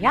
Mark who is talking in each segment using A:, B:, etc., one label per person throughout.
A: In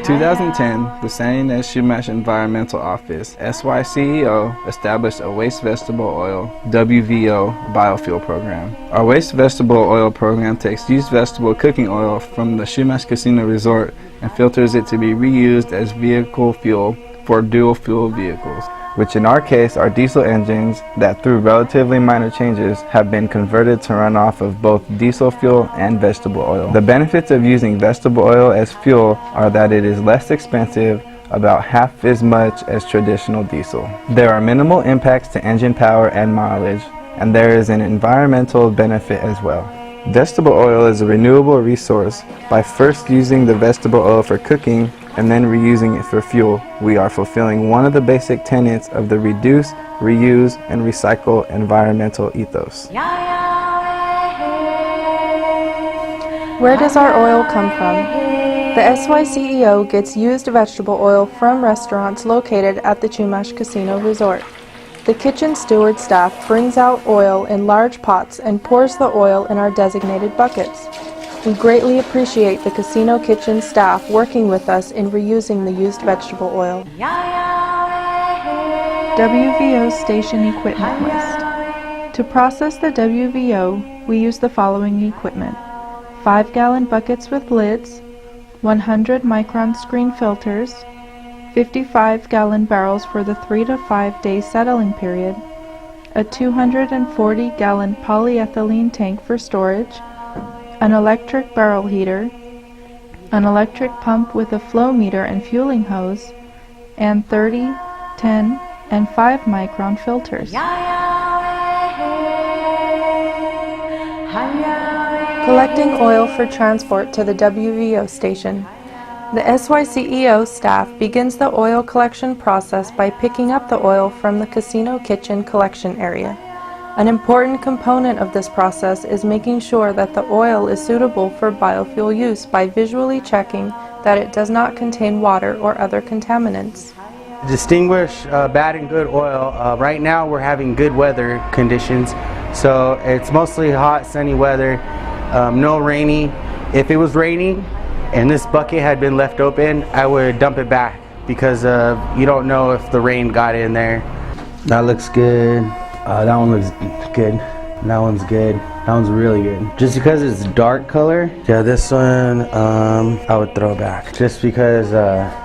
A: 2010, the Ynez Chumash Environmental Office, SYCEO, established a Waste Vegetable Oil, WVO, biofuel program. Our Waste Vegetable Oil program takes used vegetable cooking oil from the Chumash Casino Resort and filters it to be reused as vehicle fuel for dual fuel vehicles, which in our case are diesel engines that through relatively minor changes have been converted to run off of both diesel fuel and vegetable oil. The benefits of using vegetable oil as fuel are that it is less expensive, about half as much as traditional diesel. There are minimal impacts to engine power and mileage, and there is an environmental benefit as well. Vegetable oil is a renewable resource. By first using the vegetable oil for cooking and then reusing it for fuel, we are fulfilling one of the basic tenets of the reduce, reuse, and recycle environmental ethos.
B: Where does our oil come from? The SYCEO gets used vegetable oil from restaurants located at the Chumash Casino Resort. The kitchen steward staff brings out oil in large pots and pours the oil in our designated buckets. We greatly appreciate the casino kitchen staff working with us in reusing the used vegetable oil. WVO station equipment list. To process the WVO, we use the following equipment: 5-gallon buckets with lids, 100 micron screen filters, 55-gallon barrels for the 3 to 5 day settling period, a 240-gallon polyethylene tank for storage, an electric barrel heater, an electric pump with a flow meter and fueling hose, and 30, 10, and 5 micron filters. Collecting oil for transport to the WVO station. The SYCEO staff begins the oil collection process by picking up the oil from the casino kitchen collection area. An important component of this process is making sure that the oil is suitable for biofuel use by visually checking that it does not contain water or other contaminants.
C: Distinguish bad and good oil. Right now we're having good weather conditions, so it's mostly hot, sunny weather, no rainy. If it was raining and this bucket had been left open, I would dump it back because you don't know if the rain got in there. That looks good. That one looks good. That one's good. That one's really good. Just because it's dark color, yeah, this one I would throw back. Just because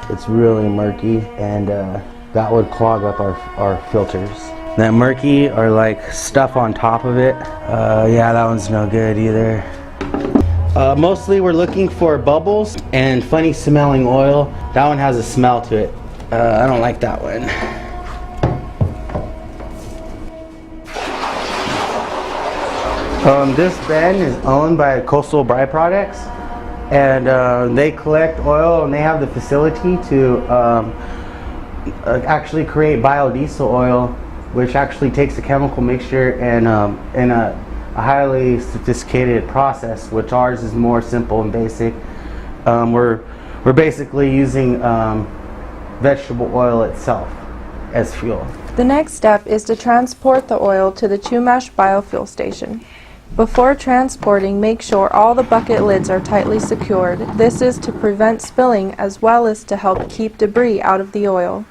C: it's really murky and that would clog up our filters. That murky or like stuff on top of it, yeah, that one's no good either. Mostly we're looking for bubbles and funny smelling oil. That one has a smell to it. I don't like that one. This bend is owned by Coastal Byproducts, and they collect oil and they have the facility to actually create biodiesel oil, which actually takes a chemical mixture and in a highly sophisticated process, which ours is more simple and basic. We're basically using vegetable oil itself as fuel.
B: The next step is to transport the oil to the Chumash BioFuel Station. Before transporting, make sure all the bucket lids are tightly secured. This is to prevent spilling as well as to help keep debris out of the oil.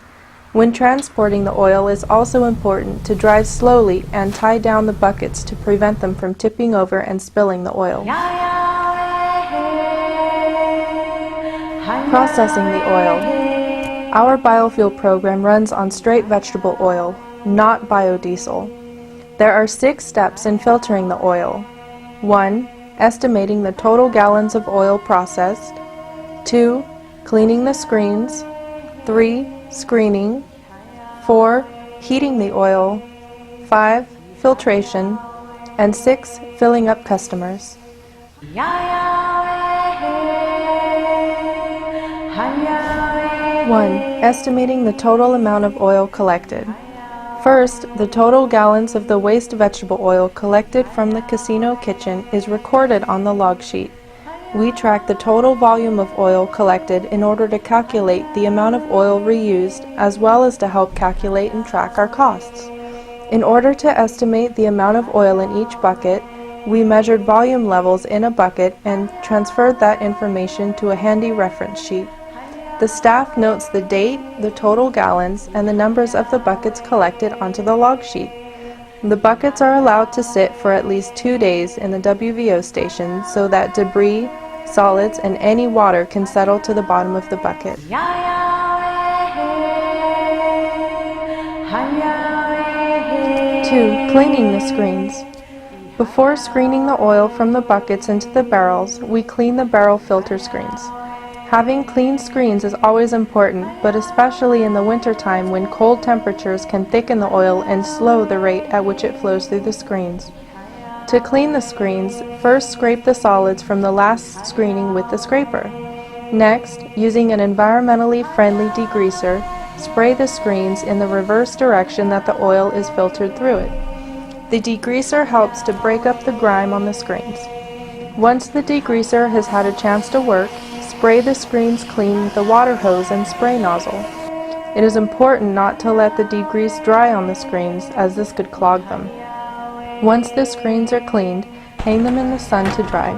B: When transporting the oil, it is also important to drive slowly and tie down the buckets to prevent them from tipping over and spilling the oil. Processing the oil. Our biofuel program runs on straight vegetable oil, not biodiesel. There are 6 steps in filtering the oil. 1. Estimating the total gallons of oil processed. 2. Cleaning the screens. 3. Screening. 4. Heating the oil. 5. Filtration. And 6. Filling up customers. 1. Estimating the total amount of oil collected. First, the total gallons of the waste vegetable oil collected from the casino kitchen is recorded on the log sheet. we track the total volume of oil collected in order to calculate the amount of oil reused, as well as to help calculate and track our costs. In order to estimate the amount of oil in each bucket, we measured volume levels in a bucket and transferred that information to a handy reference sheet. The staff notes the date, the total gallons, and the numbers of the buckets collected onto the log sheet. The buckets are allowed to sit for at least 2 days in the WVO station so that debris, solids, and any water can settle to the bottom of the bucket. 2. Cleaning the screens. Before screening the oil from the buckets into the barrels, we clean the barrel filter screens. Having clean screens is always important, but especially in the wintertime when cold temperatures can thicken the oil and slow the rate at which it flows through the screens. To clean the screens, first scrape the solids from the last screening with the scraper. Next, using an environmentally friendly degreaser, spray the screens in the reverse direction that the oil is filtered through it. The degreaser helps to break up the grime on the screens. Once the degreaser has had a chance to work, spray the screens clean with a water hose and spray nozzle. It is important not to let the degrease dry on the screens, as this could clog them. Once the screens are cleaned, hang them in the sun to dry.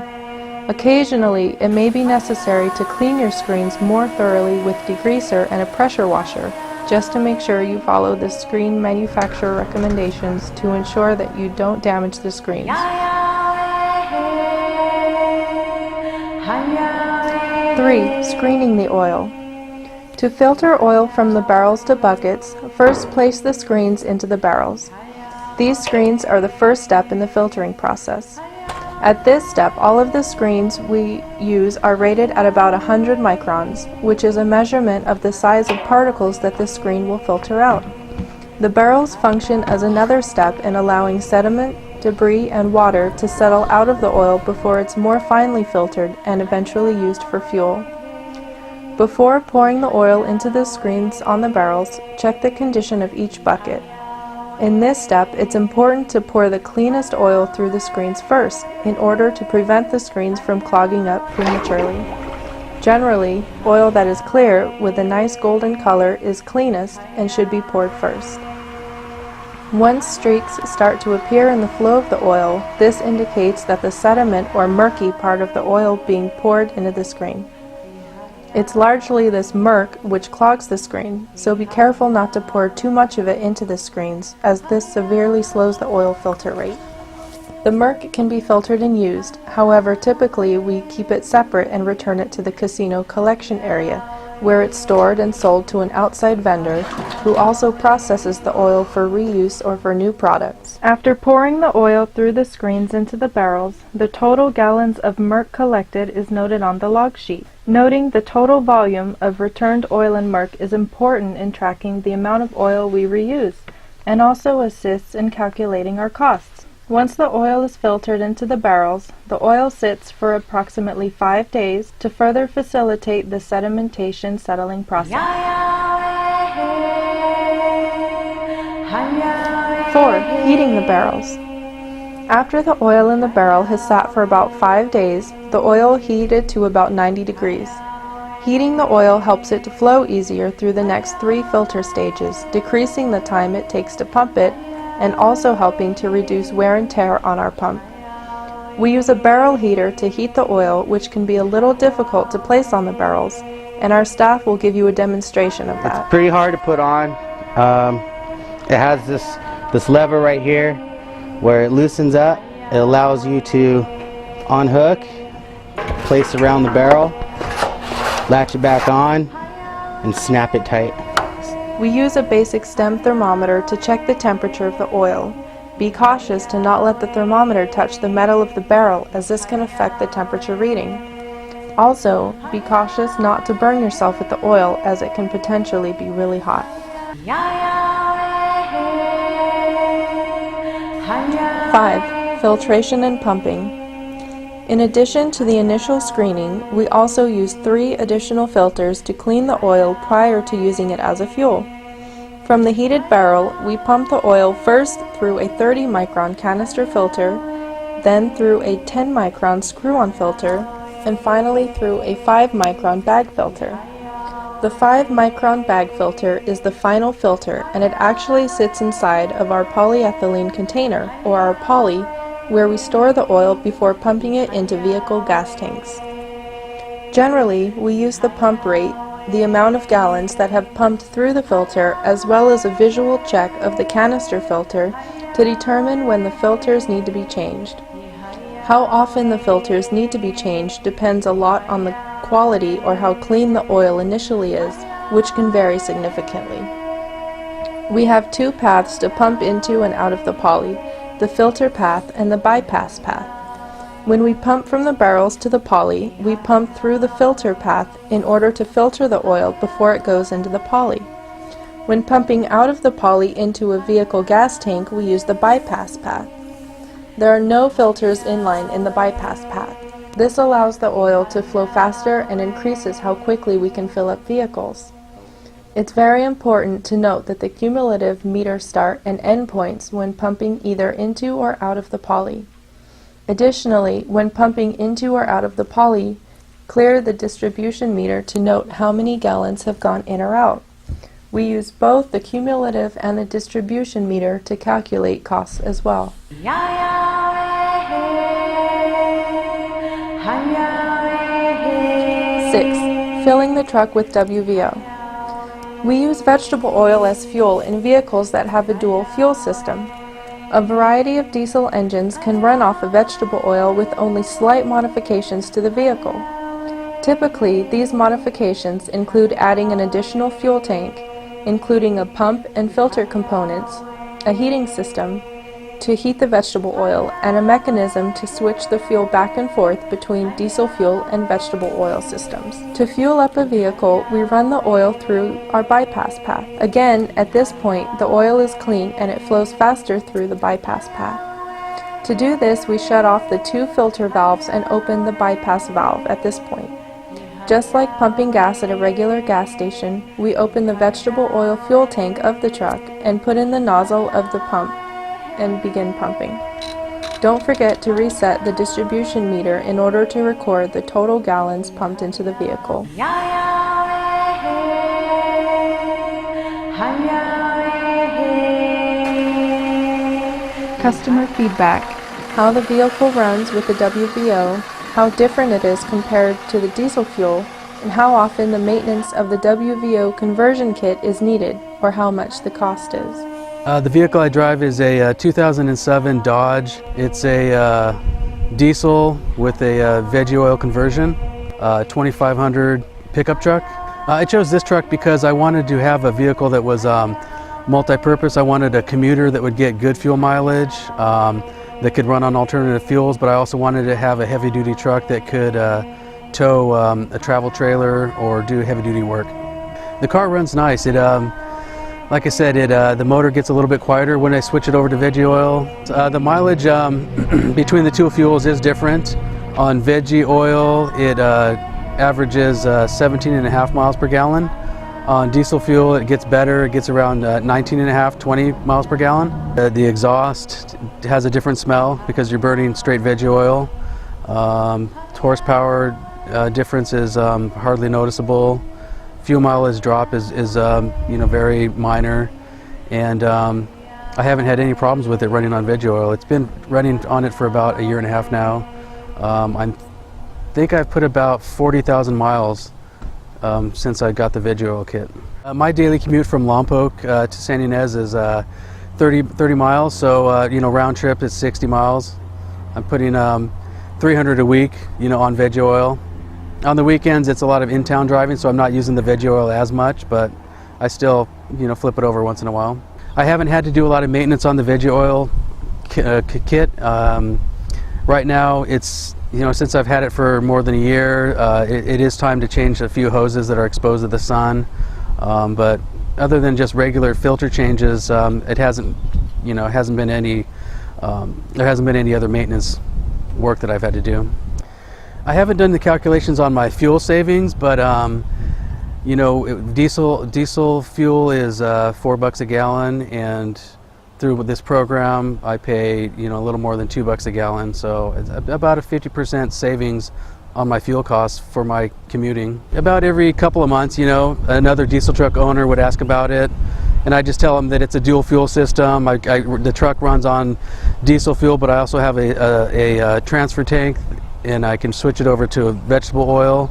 B: Occasionally, it may be necessary to clean your screens more thoroughly with degreaser and a pressure washer, just to make sure you follow the screen manufacturer recommendations to ensure that you don't damage the screens. 3. Screening the oil. To filter oil from the barrels to buckets, first place the screens into the barrels. These screens are the first step in the filtering process. At this step, all of the screens we use are rated at about 100 microns, which is a measurement of the size of particles that the screen will filter out. The barrels function as another step in allowing sediment, debris, and water to settle out of the oil before it's more finely filtered and eventually used for fuel. Before pouring the oil into the screens on the barrels, check the condition of each bucket. In this step, it's important to pour the cleanest oil through the screens first, in order to prevent the screens from clogging up prematurely. Generally, oil that is clear with a nice golden color is cleanest and should be poured first. Once streaks start to appear in the flow of the oil, this indicates that the sediment or murky part of the oil being poured into the screen. It's largely this murk which clogs the screen, so be careful not to pour too much of it into the screens, as this severely slows the oil filter rate. The murk can be filtered and used, however typically we keep it separate and return it to the casino collection area, where it's stored and sold to an outside vendor who also processes the oil for reuse or for new products. After pouring the oil through the screens into the barrels, the total gallons of murk collected is noted on the log sheet. Noting the total volume of returned oil and murk is important in tracking the amount of oil we reuse, and also assists in calculating our costs. Once the oil is filtered into the barrels, the oil sits for approximately 5 days to further facilitate the sedimentation settling process. 4. Heating the barrels. After the oil in the barrel has sat for about 5 days, the oil heated to about 90 degrees. Heating the oil helps it to flow easier through the next 3 filter stages, decreasing the time it takes to pump it, and also helping to reduce wear and tear on our pump. We use a barrel heater to heat the oil, which can be a little difficult to place on the barrels, and our staff will give you a demonstration of that.
C: It's pretty hard to put on. It has this lever right here where it loosens up. It allows you to unhook, place around the barrel, latch it back on, and snap it tight.
B: We use a basic stem thermometer to check the temperature of the oil. Be cautious to not let the thermometer touch the metal of the barrel, as this can affect the temperature reading. Also, be cautious not to burn yourself with the oil, as it can potentially be really hot. 5. Filtration and pumping. In addition to the initial screening, we also use 3 additional filters to clean the oil prior to using it as a fuel. From the heated barrel, we pump the oil first through a 30 micron canister filter, then through a 10 micron screw-on filter, and finally through a 5-micron bag filter. The 5-micron bag filter is the final filter, and it actually sits inside of our polyethylene container, or our poly, where we store the oil before pumping it into vehicle gas tanks. Generally, we use the pump rate, the amount of gallons that have pumped through the filter, as well as a visual check of the canister filter to determine when the filters need to be changed. How often the filters need to be changed depends a lot on the quality or how clean the oil initially is, which can vary significantly. We have 2 paths to pump into and out of the poly, the filter path and the bypass path. When we pump from the barrels to the poly, we pump through the filter path in order to filter the oil before it goes into the poly. When pumping out of the poly into a vehicle gas tank, we use the bypass path. There are no filters inline in the bypass path. This allows the oil to flow faster and increases how quickly we can fill up vehicles. It's very important to note that the cumulative meter start and end points when pumping either into or out of the poly. Additionally, when pumping into or out of the poly, clear the distribution meter to note how many gallons have gone in or out. We use both the cumulative and the distribution meter to calculate costs as well. 6. Filling the truck with WVO. We use vegetable oil as fuel in vehicles that have a dual fuel system. A variety of diesel engines can run off of vegetable oil with only slight modifications to the vehicle. Typically, these modifications include adding an additional fuel tank, including a pump and filter components, a heating system to heat the vegetable oil, and a mechanism to switch the fuel back and forth between diesel fuel and vegetable oil systems. To fuel up a vehicle, we run the oil through our bypass path. Again, at this point, the oil is clean and it flows faster through the bypass path. To do this, we shut off the 2 filter valves and open the bypass valve at this point. Just like pumping gas at a regular gas station, we open the vegetable oil fuel tank of the truck and put in the nozzle of the pump and begin pumping. Don't forget to reset the distribution meter in order to record the total gallons pumped into the vehicle. Customer feedback. How the vehicle runs with the WVO, how different it is compared to the diesel fuel, and how often the maintenance of the WVO conversion kit is needed, or how much the cost is.
D: The vehicle I drive is a 2007 Dodge. It's a diesel with a veggie oil conversion, 2500 pickup truck. I chose this truck because I wanted to have a vehicle that was multi-purpose. I wanted a commuter that would get good fuel mileage, that could run on alternative fuels, but I also wanted to have a heavy-duty truck that could tow a travel trailer or do heavy-duty work. The car runs nice. Like I said, the motor gets a little bit quieter when I switch it over to veggie oil. The mileage between the 2 fuels is different. On veggie oil, it averages 17.5 miles per gallon. On diesel fuel, it gets better. It gets around 19.5, 20 miles per gallon. The exhaust has a different smell because you're burning straight veggie oil. Horsepower difference is hardly noticeable. Fuel mileage drop is very minor, and I haven't had any problems with it running on veggie oil. It's been running on it for about 1.5 years now. I think I've put about 40,000 miles since I got the veggie oil kit. My daily commute from Lompoc to San Ynez is 30 miles, so round trip is 60 miles. I'm putting 300 a week, on veggie oil. On the weekends, it's a lot of in-town driving, so I'm not using the veggie oil as much, but I still, flip it over once in a while. I haven't had to do a lot of maintenance on the veggie oil kit. Right now, it's, since I've had it for more than a year, it is time to change a few hoses that are exposed to the sun. But other than just regular filter changes, it hasn't, hasn't been any, there hasn't been any other maintenance work that I've had to do. I haven't done the calculations on my fuel savings, but diesel fuel is $4 a gallon, and through this program I pay a little more than $2 a gallon, so it's about a 50% savings my fuel costs for my commuting. About every couple of months, another diesel truck owner would ask about it, and I just tell them that it's a dual fuel system. The truck runs on diesel fuel, but I also have a transfer tank, and I can switch it over to vegetable oil.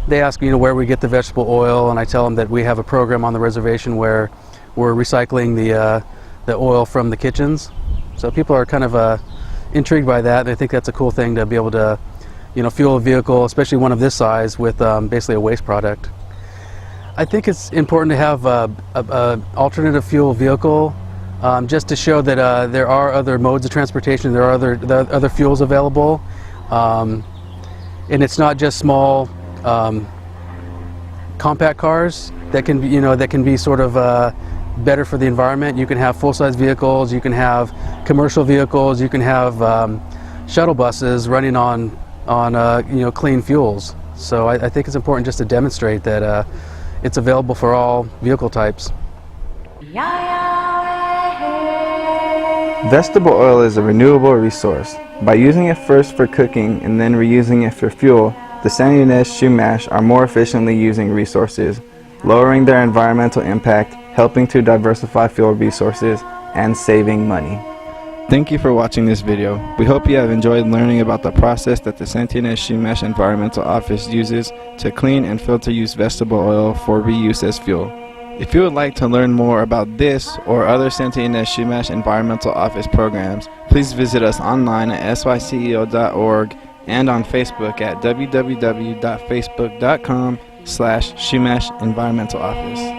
D: They ask me, where we get the vegetable oil, and I tell them that we have a program on the reservation where we're recycling the oil from the kitchens. So people are kind of intrigued by that, and I think that's a cool thing to be able to fuel a vehicle, especially one of this size, with basically a waste product. I think it's important to have a alternative fuel vehicle, just to show that there are other modes of transportation, there are other fuels available, and it's not just small compact cars that can be sort of better for the environment. You can have full-size vehicles, you can have commercial vehicles, you can have shuttle buses running on clean fuels. So I think it's important just to demonstrate that it's available for all vehicle types.
A: Vegetable oil is a renewable resource. By using it first for cooking and then reusing it for fuel, the San Ynez Chumash are more efficiently using resources, lowering their environmental impact, helping to diversify fuel resources, and saving money. Thank you for watching this video. We hope you have enjoyed learning about the process that the San Ynez Chumash Environmental Office uses to clean and filter used vegetable oil for reuse as fuel. If you would like to learn more about this or other San Ynez Chumash Environmental Office programs, please visit us online at syceo.org and on Facebook at www.facebook.com/Chumash Environmental Office.